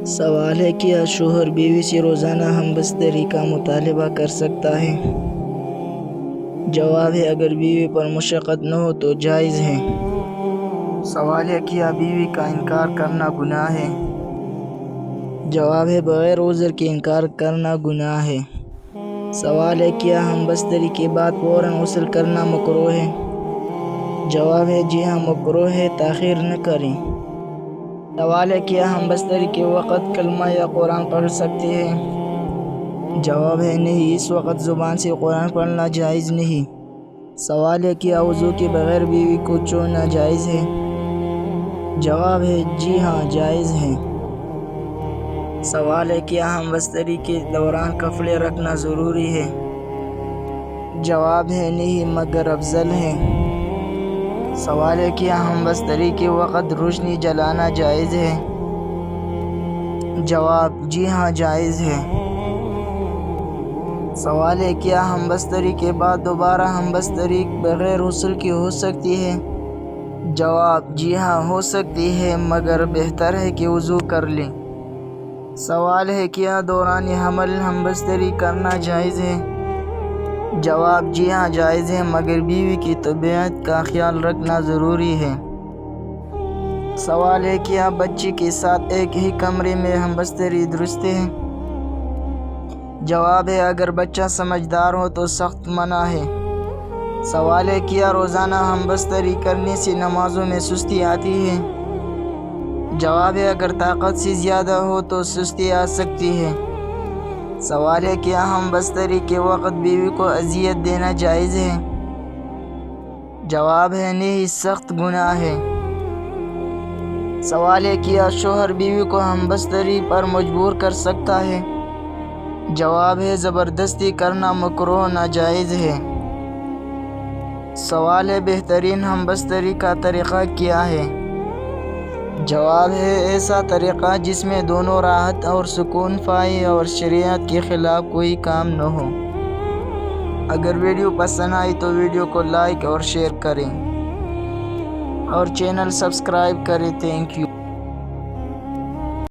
سوال ہے کیا شوہر بیوی سے روزانہ ہم بستری کا مطالبہ کر سکتا ہے؟ جواب ہے اگر بیوی پر مشقت نہ ہو تو جائز ہے۔ سوال ہے کیا بیوی کا انکار کرنا گناہ ہے؟ جواب ہے بغیر عذر کے انکار کرنا گناہ ہے۔ سوال ہے کیا ہم بستری کے بعد فوراً غسل کرنا مکروہ ہے؟ جواب ہے جی ہاں مکروہ ہے، تاخیر نہ کریں۔ سوال ہے کیا ہم بستری کے وقت کلمہ یا قرآن پڑھ سکتے ہیں؟ جواب ہے نہیں، اس وقت زبان سے قرآن پڑھنا جائز نہیں۔ سوال ہے کیا وضو کے بغیر بیوی کو چھونا جائز ہے؟ جواب ہے جی ہاں جائز ہے۔ سوال ہے کیا ہم بستری کے دوران کپڑے رکھنا ضروری ہے؟ جواب ہے نہیں مگر افضل ہے۔ سوال ہے کیا ہم بستری کے وقت روشنی جلانا جائز ہے؟ جواب جی ہاں جائز ہے۔ سوال ہے کیا ہم بستری کے بعد دوبارہ ہم بستری بغیر غسل کے ہو سکتی ہے؟ جواب جی ہاں ہو سکتی ہے مگر بہتر ہے کہ وضو کر لیں۔ سوال ہے کیا دوران حمل ہم بستری کرنا جائز ہے؟ جواب جی ہاں جائز ہے مگر بیوی کی طبیعت کا خیال رکھنا ضروری ہے۔ سوال ہے کیا بچی کے ساتھ ایک ہی کمرے میں ہم بستری درست ہے؟ جواب ہے اگر بچہ سمجھدار ہو تو سخت منع ہے۔ سوال ہے کیا روزانہ ہم بستری کرنے سے نمازوں میں سستی آتی ہے؟ جواب ہے اگر طاقت سے زیادہ ہو تو سستی آ سکتی ہے۔ سوال ہے کیا ہم بستری کے وقت بیوی کو اذیت دینا جائز ہے؟ جواب ہے نہیں، سخت گناہ ہے۔ سوال ہے کیا شوہر بیوی کو ہم بستری پر مجبور کر سکتا ہے؟ جواب ہے زبردستی کرنا مکروہ ناجائز ہے۔ سوال ہے بہترین ہم بستری کا طریقہ کیا ہے؟ جواب ہے ایسا طریقہ جس میں دونوں راحت اور سکون پائیں اور شریعت کے خلاف کوئی کام نہ ہو۔ اگر ویڈیو پسند آئی تو ویڈیو کو لائک اور شیئر کریں اور چینل سبسکرائب کریں۔ Thank you.